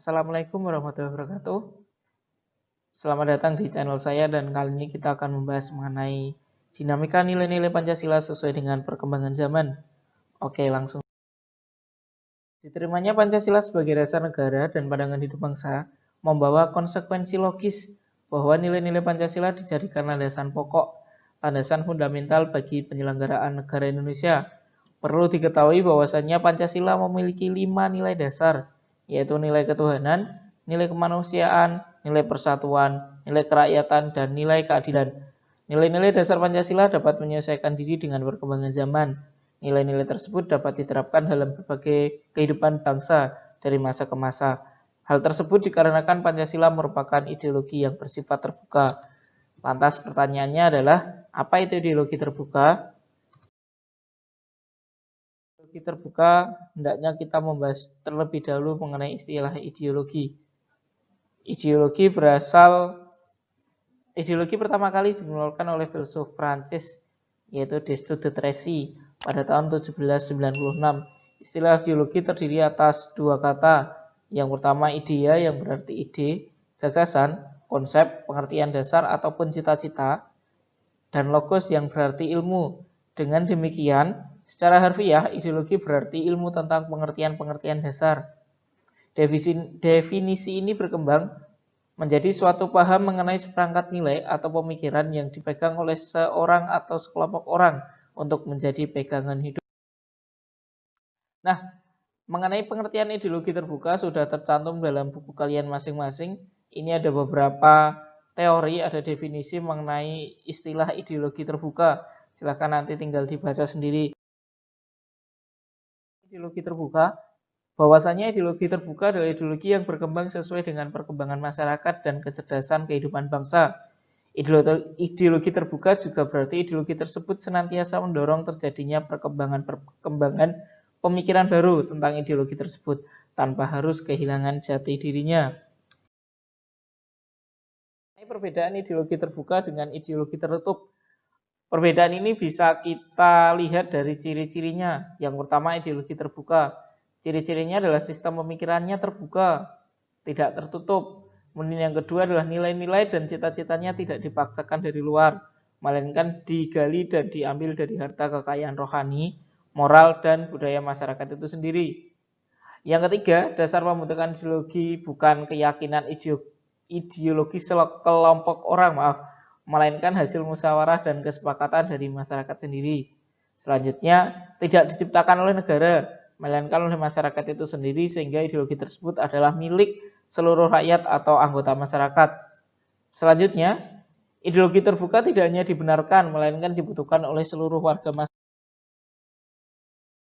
Assalamualaikum warahmatullahi wabarakatuh. Selamat datang di channel saya dan kali ini kita akan membahas mengenai dinamika nilai-nilai Pancasila sesuai dengan perkembangan zaman. Oke, langsung. Diterimanya Pancasila sebagai dasar negara dan pandangan hidup bangsa membawa konsekuensi logis bahwa nilai-nilai Pancasila dijadikan landasan pokok, landasan fundamental bagi penyelenggaraan negara Indonesia. Perlu diketahui bahwasannya Pancasila memiliki 5 nilai dasar, yaitu nilai ketuhanan, nilai kemanusiaan, nilai persatuan, nilai kerakyatan, dan nilai keadilan. Nilai-nilai dasar Pancasila dapat menyesuaikan diri dengan perkembangan zaman. Nilai-nilai tersebut dapat diterapkan dalam berbagai kehidupan bangsa dari masa ke masa. Hal tersebut dikarenakan Pancasila merupakan ideologi yang bersifat terbuka. Lantas pertanyaannya adalah, apa itu ideologi terbuka? Ideologi terbuka, hendaknya kita membahas terlebih dahulu mengenai istilah ideologi. Ideologi pertama kali dimulakan oleh filsuf Prancis, yaitu Destutt de Tracy pada tahun 1796. Istilah ideologi terdiri atas dua kata. Yang pertama idea yang berarti ide, gagasan, konsep, pengertian dasar ataupun cita-cita, dan logos yang berarti ilmu. Dengan demikian, secara harfiah, ideologi berarti ilmu tentang pengertian-pengertian dasar. Definisi ini berkembang menjadi suatu paham mengenai seperangkat nilai atau pemikiran yang dipegang oleh seorang atau sekelompok orang untuk menjadi pegangan hidup. Nah, mengenai pengertian ideologi terbuka sudah tercantum dalam buku kalian masing-masing. Ini ada beberapa teori, ada definisi mengenai istilah ideologi terbuka. Silahkan nanti tinggal dibaca sendiri. Ideologi terbuka, bahwasanya ideologi terbuka adalah ideologi yang berkembang sesuai dengan perkembangan masyarakat dan kecerdasan kehidupan bangsa. Ideologi terbuka juga berarti ideologi tersebut senantiasa mendorong terjadinya perkembangan pemikiran baru tentang ideologi tersebut tanpa harus kehilangan jati dirinya. Perbedaan ideologi terbuka dengan ideologi tertutup. Perbedaan ini bisa kita lihat dari ciri-cirinya. Yang pertama, ideologi terbuka. Ciri-cirinya adalah sistem pemikirannya terbuka, tidak tertutup. Kemudian yang kedua adalah nilai-nilai dan cita-citanya tidak dipaksakan dari luar, melainkan digali dan diambil dari harta kekayaan rohani, moral, dan budaya masyarakat itu sendiri. Yang ketiga, dasar pembentukan ideologi bukan keyakinan ideologi kelompok orang, melainkan hasil musyawarah dan kesepakatan dari masyarakat sendiri. Selanjutnya, tidak diciptakan oleh negara, melainkan oleh masyarakat itu sendiri, sehingga ideologi tersebut adalah milik seluruh rakyat atau anggota masyarakat. Selanjutnya, ideologi terbuka tidak hanya dibenarkan, melainkan dibutuhkan oleh seluruh warga masyarakat.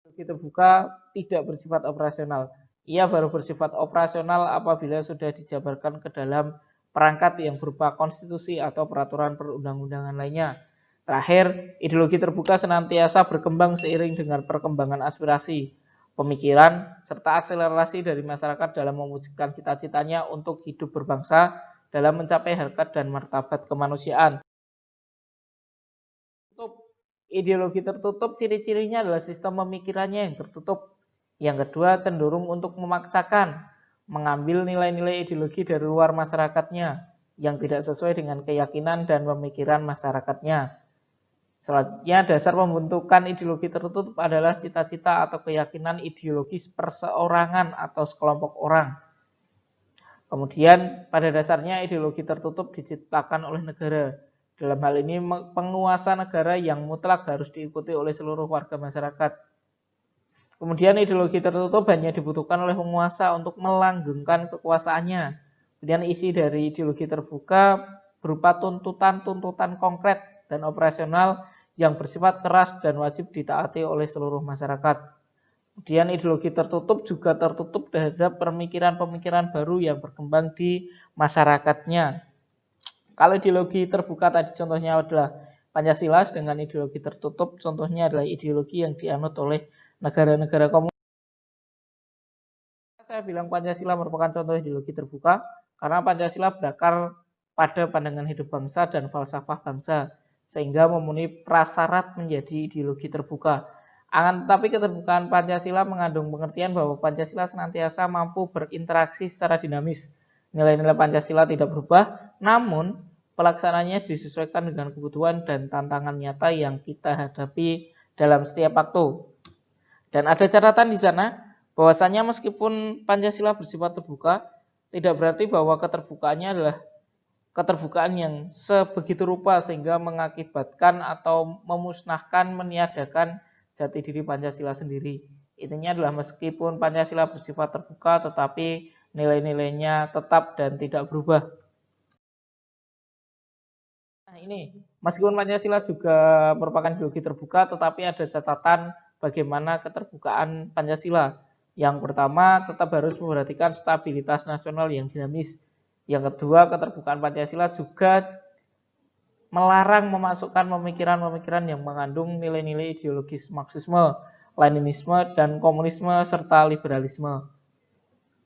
Ideologi terbuka tidak bersifat operasional. Ia baru bersifat operasional apabila sudah dijabarkan ke dalam perangkat yang berupa konstitusi atau peraturan perundang-undangan lainnya. Terakhir, ideologi terbuka senantiasa berkembang seiring dengan perkembangan aspirasi, pemikiran, serta akselerasi dari masyarakat dalam mewujudkan cita-citanya untuk hidup berbangsa dalam mencapai harkat dan martabat kemanusiaan. Ideologi tertutup, ciri-cirinya adalah sistem pemikirannya yang tertutup. Yang kedua, cenderung untuk memaksakan, mengambil nilai-nilai ideologi dari luar masyarakatnya yang tidak sesuai dengan keyakinan dan pemikiran masyarakatnya. Selanjutnya, dasar pembentukan ideologi tertutup adalah cita-cita atau keyakinan ideologis perseorangan atau sekelompok orang. Kemudian, pada dasarnya ideologi tertutup diciptakan oleh negara. Dalam hal ini, penguasa negara yang mutlak harus diikuti oleh seluruh warga masyarakat. Kemudian ideologi tertutup hanya dibutuhkan oleh penguasa untuk melanggengkan kekuasaannya. Kemudian isi dari ideologi terbuka berupa tuntutan-tuntutan konkret dan operasional yang bersifat keras dan wajib ditaati oleh seluruh masyarakat. Kemudian ideologi tertutup juga tertutup terhadap pemikiran-pemikiran baru yang berkembang di masyarakatnya. Kalau ideologi terbuka tadi contohnya adalah Pancasila, dengan ideologi tertutup contohnya adalah ideologi yang dianut oleh negara-negara komunis. Saya bilang Pancasila merupakan contoh ideologi terbuka karena Pancasila berakar pada pandangan hidup bangsa dan falsafah bangsa sehingga memenuhi prasyarat menjadi ideologi terbuka. Akan tetapi keterbukaan Pancasila mengandung pengertian bahwa Pancasila senantiasa mampu berinteraksi secara dinamis. Nilai-nilai Pancasila tidak berubah, namun pelaksananya disesuaikan dengan kebutuhan dan tantangan nyata yang kita hadapi dalam setiap waktu. Dan ada catatan di sana, bahwasanya meskipun Pancasila bersifat terbuka, tidak berarti bahwa keterbukaannya adalah keterbukaan yang sebegitu rupa sehingga mengakibatkan atau memusnahkan, meniadakan jati diri Pancasila sendiri. Intinya adalah meskipun Pancasila bersifat terbuka, tetapi nilai-nilainya tetap dan tidak berubah. Nah ini, meskipun Pancasila juga merupakan ideologi terbuka, tetapi ada catatan bagaimana keterbukaan Pancasila. Yang pertama, tetap harus memperhatikan stabilitas nasional yang dinamis. Yang kedua, keterbukaan Pancasila juga melarang memasukkan pemikiran-pemikiran yang mengandung nilai-nilai ideologis Marxisme, Leninisme, dan komunisme, serta liberalisme.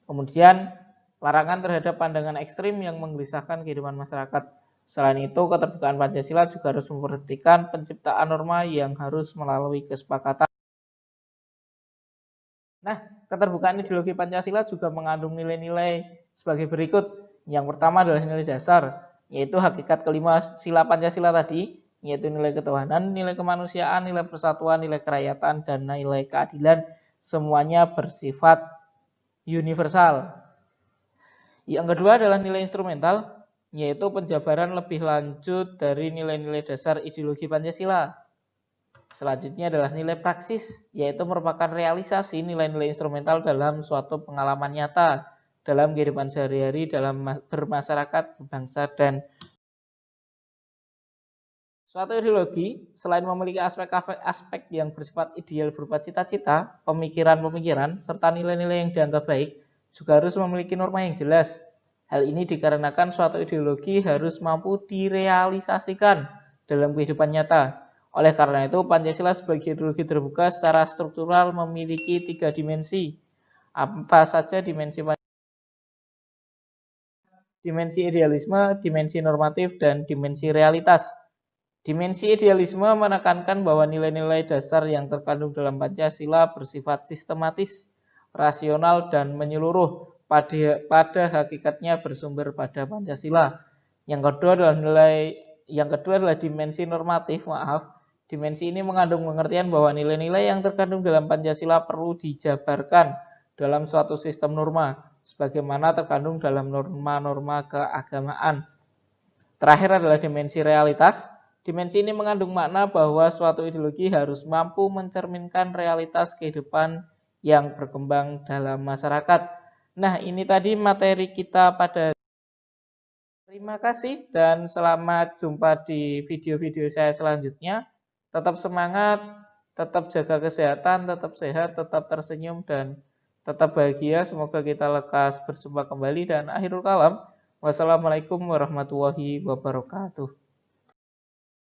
Kemudian, larangan terhadap pandangan ekstrim yang menggelisahkan kehidupan masyarakat. Selain itu, keterbukaan Pancasila juga harus memperhatikan penciptaan norma yang harus melalui kesepakatan. Nah, keterbukaan ideologi Pancasila juga mengandung nilai-nilai sebagai berikut. Yang pertama adalah nilai dasar, yaitu hakikat kelima sila Pancasila tadi, yaitu nilai ketuhanan, nilai kemanusiaan, nilai persatuan, nilai kerakyatan, dan nilai keadilan. Semuanya bersifat universal. Yang kedua adalah nilai instrumental, yaitu penjabaran lebih lanjut dari nilai-nilai dasar ideologi Pancasila. Selanjutnya adalah nilai praksis, yaitu merupakan realisasi nilai-nilai instrumental dalam suatu pengalaman nyata, dalam kehidupan sehari-hari, dalam bermasyarakat, berbangsa, dan suatu ideologi. Selain memiliki aspek-aspek yang bersifat ideal berupa cita-cita, pemikiran-pemikiran, serta nilai-nilai yang dianggap baik, juga harus memiliki norma yang jelas. Hal ini dikarenakan suatu ideologi harus mampu direalisasikan dalam kehidupan nyata. Oleh karena itu, Pancasila sebagai ideologi terbuka secara struktural memiliki 3 dimensi. Apa saja dimensi Pancasila? Dimensi idealisme, dimensi normatif, dan dimensi realitas. Dimensi idealisme menekankan bahwa nilai-nilai dasar yang terkandung dalam Pancasila bersifat sistematis, rasional, dan menyeluruh, pada hakikatnya bersumber pada Pancasila. Yang kedua adalah dimensi normatif, Dimensi ini mengandung pengertian bahwa nilai-nilai yang terkandung dalam Pancasila perlu dijabarkan dalam suatu sistem norma, sebagaimana terkandung dalam norma-norma keagamaan. Terakhir adalah dimensi realitas. Dimensi ini mengandung makna bahwa suatu ideologi harus mampu mencerminkan realitas kehidupan yang berkembang dalam masyarakat. Nah, ini tadi materi kita pada. Terima kasih dan selamat jumpa di video-video saya selanjutnya. Tetap semangat, tetap jaga kesehatan, tetap sehat, tetap tersenyum, dan tetap bahagia. Semoga kita lekas berjumpa kembali. Dan akhirul kalam, wassalamualaikum warahmatullahi wabarakatuh.